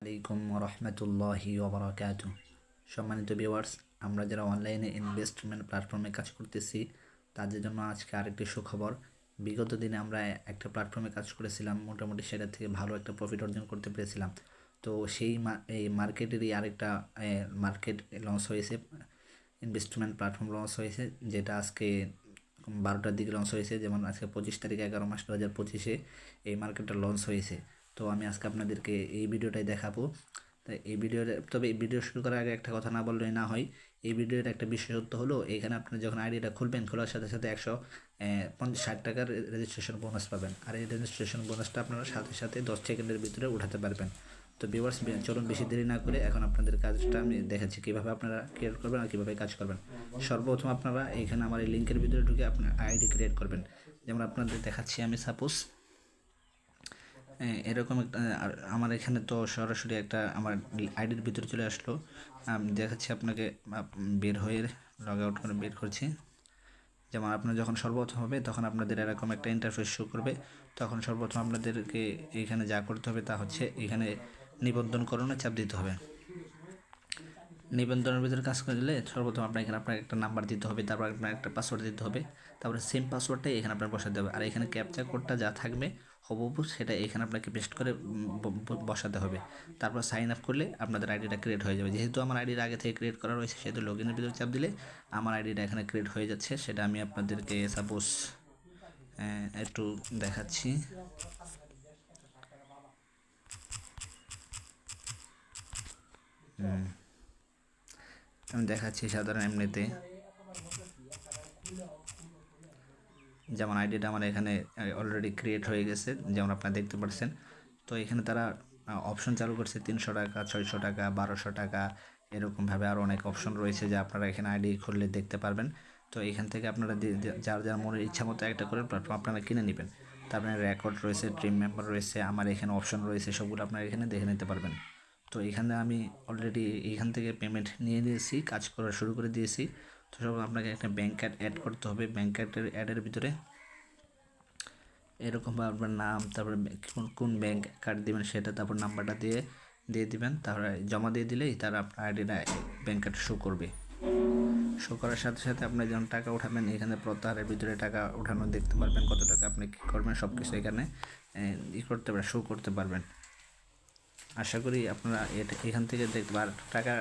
আলাইকুম রহমতুল্লাহি ওবরাকাতু। সম্মানিত ভিউয়ার্স, আমরা যারা অনলাইনে ইনভেস্টমেন্ট প্ল্যাটফর্মে কাজ করতেছি তাদের জন্য আজকে আরেকটি সুখবর। বিগত দিনে আমরা একটা প্ল্যাটফর্মে কাজ করেছিলাম, মোটামুটি সেটা থেকে ভালো একটা প্রফিট অর্জন করতে পেরেছিলাম। তো এই মার্কেটেরই আরেকটা মার্কেট লঞ্চ হয়েছে, ইনভেস্টমেন্ট প্ল্যাটফর্ম লঞ্চ হয়েছে, যেটা আজকে 12টার দিকে লঞ্চ হয়েছে। যেমন আজকে 25 তারিখ 11 মাস 2025 এই মার্কেটটা লঞ্চ হয়েছে। তো আমি আজকে আপনাদেরকে এই ভিডিওটাই দেখাবো। তাই এই ভিডিও শুরু করার আগে একটা কথা না বললেই না হয়। এই ভিডিওর একটা বিশেষত্ব হলো, এখানে আপনি যখন আইডিটা খুলবেন, খোলার সাথে সাথে 150-60 টাকার রেজিস্ট্রেশন বোনাস পাবেন। আর এই রেজিস্ট্রেশন বোনাসটা আপনারা সাথে সাথে 10 সেকেন্ডের ভিতরে উঠাতে পারবেন। তো ভিউয়ার্স, চলুন বেশি দেরি না করে এখন আপনাদের কাজটা আমি দেখাচ্ছি কীভাবে আপনারা ক্রিয়েট করবেন আর কীভাবে কাজ করবেন। সর্বপ্রথম আপনারা এখানে আমার এই লিঙ্কের ভিতরে ঢুকে আপনার আইডি ক্রিয়েট করবেন। যেমন আপনাদের দেখাচ্ছি আমি, সাপোজ এরকম একটা আমার এখানে তো সরাসরি একটা আমার আইডির ভিতরে চলে আসলো। আমি দেখাচ্ছি আপনাকে, বের হয়ে লগ আউট করে বের করছি। যেমন আপনার যখন সর্বপ্রথম হবে তখন আপনাদের এরকম একটা ইন্টারফেস শো করবে। তখন সর্বপ্রথম আপনাদেরকে এখানে যা করতে হবে তা হচ্ছে এখানে নিবন্ধনকরণে চাপ দিতে হবে। নিবন্ধনের ভিতরে কাজ করলে সর্বপ্রথম আপনার এখানে আপনার একটা নাম্বার দিতে হবে, তারপর আপনার একটা পাসওয়ার্ড দিতে হবে, তারপরে সেম পাসওয়ার্ডটাই এখানে আপনার বসাতে হবে। আর এখানে ক্যাপচা কোডটা যা থাকবে হুবহু সেটা এখানে আপনাকে পেস্ট করে বসাতে হবে। তারপর সাইন আপ করলে আপনাদের আইডিটা ক্রিয়েট হয়ে যাবে। যেহেতু আমার আইডির আগে থেকে ক্রিয়েট করা রয়েছে, সেহেতু লগ ইনের ভিতরে চাপ দিলে আমার আইডিটা এখানে ক্রিয়েট হয়ে যাচ্ছে। সেটা আমি আপনাদেরকে সাপোজ একটু দেখাচ্ছি। আমি দেখাচ্ছি সাধারণ এমনিতে, যেমন আইডিটা আমার এখানে অলরেডি ক্রিয়েট হয়ে গেছে, যেমন আপনারা দেখতে পাচ্ছেন। তো এখানে তারা অপশন চালু করছে 300 টাকা, 600 টাকা, 1200 টাকা, এরকমভাবে আরও অনেক অপশন রয়েছে যা আপনারা এখানে আইডি খুললে দেখতে পারবেন। তো এখান থেকে আপনারা যার যার মনের ইচ্ছা মতো একটা করে প্ল্যাটফর্ম আপনারা কিনে নেবেন। তারপরে রেকর্ড রয়েছে, ড্রিম মেম্বার রয়েছে, আমার এখানে অপশন রয়েছে, সবগুলো আপনারা এখানে দেখে নিতে পারবেন। তো এখানে আমি অলরেডি এখান থেকে পেমেন্ট নিয়ে নিয়েছি, কাজ করা শুরু করে দিয়েছি। তো সব আপনাকে একটা ব্যাঙ্ক কার্ড অ্যাড করতে হবে। ব্যাঙ্ক কার্ডের অ্যাডের ভিতরে এরকম আপনার নাম, তারপরে কোন ব্যাঙ্ক কার্ড দেবেন সেটা, তারপর নাম্বারটা দিয়ে দিবেন। তারপরে জমা দিয়ে দিলেই তারা আপনার আইডিটা ব্যাঙ্ক কার্ড শো করবে। শো করার সাথে সাথে আপনার যখন টাকা উঠাবেন, এখানে প্রত্যাহারের ভিতরে টাকা উঠানো দেখতে পারবেন, কত টাকা আপনি কী করবেন সব কিছু এখানে করতে পারবেন, শো করতে পারবেন। আশা করি আপনারা এখান থেকে দেখতে পারেন। টাকা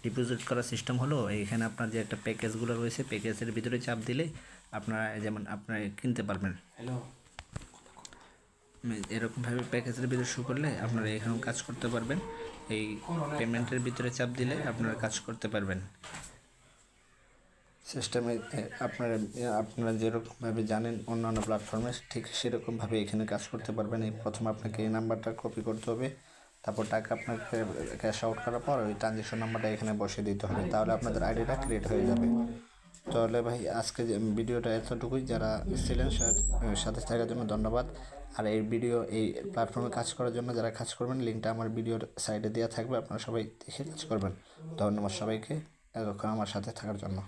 ডিপোজিট করার সিস্টেম হলো, এখানে আপনার যে একটা প্যাকেজগুলো রয়েছে, প্যাকেজের ভিতরে চাপ দিলে আপনারা যেমন আপনারা কিনতে পারবেন। এরকমভাবে প্যাকেজের ভিতরে শো করলে আপনারা এখানেও কাজ করতে পারবেন। এই পেমেন্টের ভিতরে চাপ দিলে আপনারা কাজ করতে পারবেন। সিস্টেমে আপনারা যেরকমভাবে জানেন অন্যান্য প্ল্যাটফর্মে, ঠিক সেরকমভাবে এখানে কাজ করতে পারবেন। এই প্রথমে আপনাকে এই নাম্বারটা কপি করতে হবে, তারপর টাকা আপনাকে ক্যাশ আউট করার পর ওই ট্রানজ্যাকশন নাম্বারটা এখানে বসিয়ে দিতে হবে, তাহলে আপনাদের আইডিটা ক্রিয়েট হয়ে যাবে। তাহলে ভাই আজকে যে ভিডিওটা এতটুকুই। যারা ছিলেন সাথে থাকার জন্য ধন্যবাদ। আর এই প্ল্যাটফর্মে কাজ করার জন্য যারা কাজ করবেন, লিঙ্কটা আমার ভিডিওর সাইডে দেওয়া থাকবে, আপনারা সবাই দেখে কাজ করবেন। ধন্যবাদ সবাইকে এতক্ষণ আমার সাথে থাকার জন্য।